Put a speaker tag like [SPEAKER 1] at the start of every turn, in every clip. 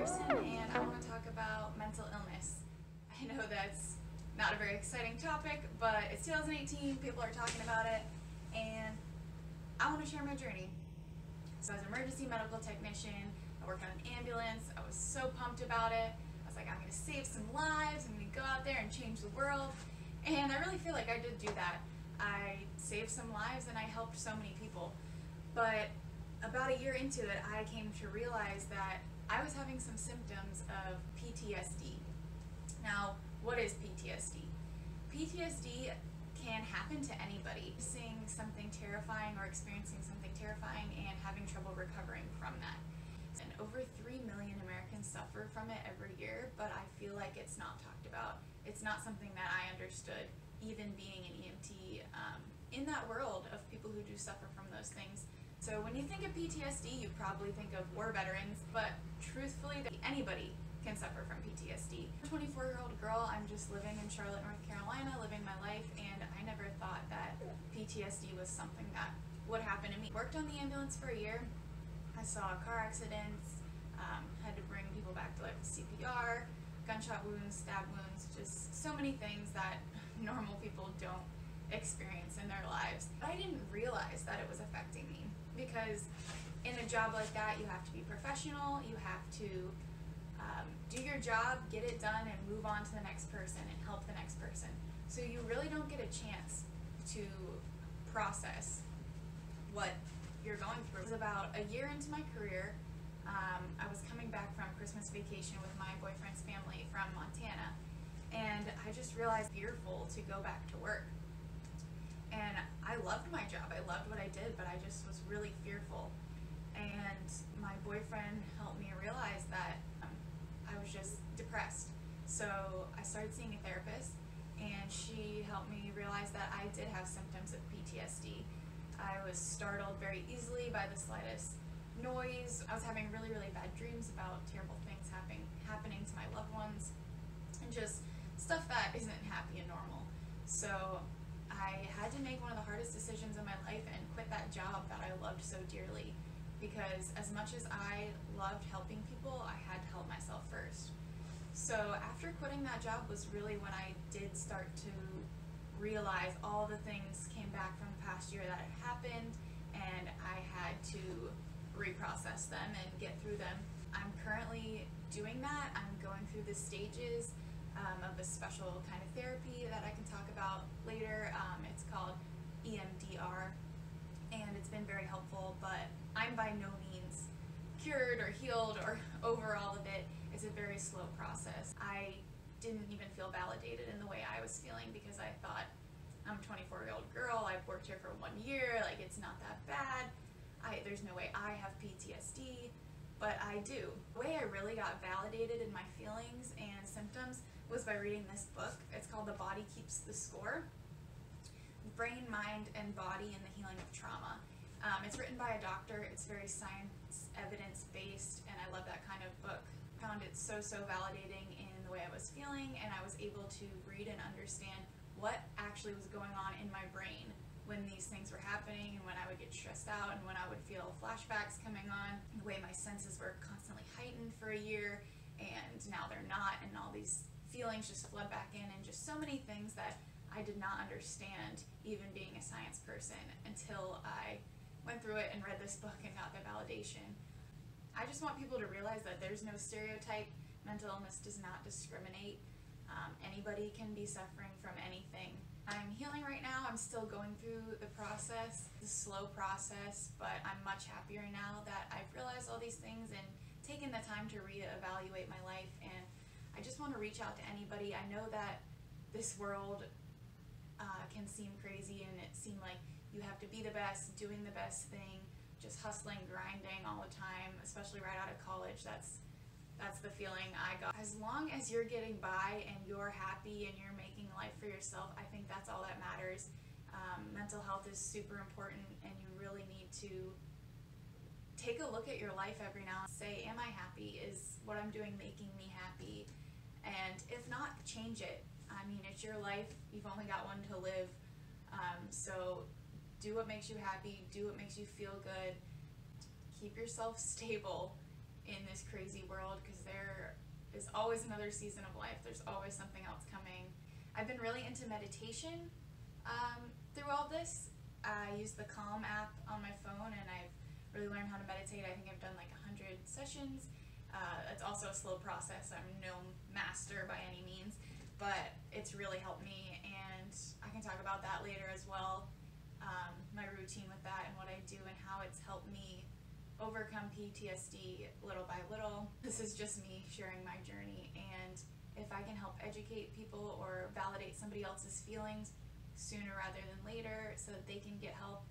[SPEAKER 1] person, and I want to talk about mental illness. I know that's not a very exciting topic, but it's 2018, people are talking about it, and I want to share my journey. So I was an emergency medical technician, I worked on an ambulance, I was so pumped about it. I was like, I'm going to save some lives, I'm going to go out there and change the world, and I really feel like I did do that. I saved some lives and I helped so many people, but about a year into it, I came to realize that I was having some symptoms of PTSD. Now, what is PTSD? PTSD can happen to anybody, seeing something terrifying or experiencing something terrifying and having trouble recovering from that. And over 3 million Americans suffer from it every year, but I feel like it's not talked about. It's not something that I understood, even being an EMT in that world of people who do suffer from those things. So when you think of PTSD, you probably think of war veterans, but truthfully, anybody can suffer from PTSD. I'm a 24-year-old girl, I'm just living in Charlotte, North Carolina, living my life, and I never thought that PTSD was something that would happen to me. Worked on the ambulance for a year. I saw car accidents, had to bring people back to life with CPR, gunshot wounds, stab wounds, just so many things that normal people don't experience in their lives. But I didn't realize that it was affecting me, because in a job like that, you have to be professional, you have to do your job, get it done, and move on to the next person and help the next person. So you really don't get a chance to process what you're going through. It was about a year into my career. I was coming back from Christmas vacation with my boyfriend's family from Montana, and I just realized fearful to go back to work. And I loved my job, I loved what I did, but I just was really fearful. And my boyfriend helped me realize that I was just depressed. So I started seeing a therapist, and she helped me realize that I did have symptoms of PTSD. I was startled very easily by the slightest noise. I was having really, really bad dreams about terrible things happening to my loved ones, and just stuff that isn't happy and normal. So I had to make one of the hardest decisions in my life and quit that job that I loved so dearly, because as much as I loved helping people, I had to help myself first. So after quitting that job was really when I did start to realize all the things came back from the past year that had happened, and I had to reprocess them and get through them. I'm currently doing that. I'm going through the stages of a special kind of therapy that I can talk about later. It's called EMDR, and it's been very helpful, but I'm by no means cured or healed or over all of it. It's a very slow process. I didn't even feel validated in the way I was feeling, because I thought, I'm a 24-year-old girl, I've worked here for 1 year, like it's not that bad. There's no way I have PTSD, but I do. The way I really got validated in my feelings and symptoms was by reading this book. It's called The Body Keeps the Score: Brain, Mind, and Body in the Healing of Trauma. It's written by a doctor. It's very science, evidence-based, and I love that kind of book. I found it so validating in the way I was feeling, and I was able to read and understand what actually was going on in my brain when these things were happening, and when I would get stressed out, and when I would feel flashbacks coming on, the way my senses were constantly heightened for a year, and now they're not, and all these feelings just flood back in, and just so many things that I did not understand, even being a science person, until I went through it and read this book and got the validation. I just want people to realize that there's no stereotype. Mental illness does not discriminate. Anybody can be suffering from anything. I'm healing right now. I'm still going through the process. It's a slow process, but I'm much happier now that I've realized all these things and taken the time to reevaluate my life. And I just want to reach out to anybody. I know that this world can seem crazy, and it seems like you have to be the best, doing the best thing, just hustling, grinding all the time, especially right out of college. That's the feeling I got. As long as you're getting by and you're happy and you're making a life for yourself, I think that's all that matters. Mental health is super important, and you really need to take a look at your life every now and say, am I happy? Is what I'm doing making me happy? And if not, change it. I mean, it's your life. You've only got one to live. So do what makes you happy, do what makes you feel good, keep yourself stable, in this crazy world, because there is always another season of life. There's always something else coming. I've been really into meditation through all this. I use the Calm app on my phone, and I've really learned how to meditate. I think I've done like 100 sessions. It's also a slow process. I'm no master by any means, but it's really helped me, and I can talk about that later as well. My routine with that and what I do and how it's helped me overcome PTSD little by little. This is just me sharing my journey, and if I can help educate people or validate somebody else's feelings sooner rather than later so that they can get help,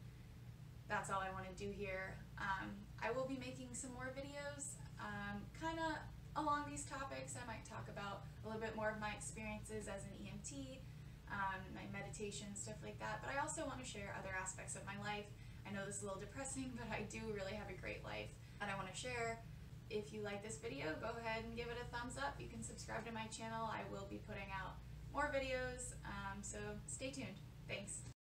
[SPEAKER 1] that's all I want to do here. I will be making some more videos kind of along these topics. I might talk about a little bit more of my experiences as an EMT, my meditation, stuff like that, but I also want to share other aspects of my life. I know this is a little depressing, but I do really have a great life that I want to share. If you like this video, go ahead and give it a thumbs up. You can subscribe to my channel. I will be putting out more videos, so stay tuned. Thanks.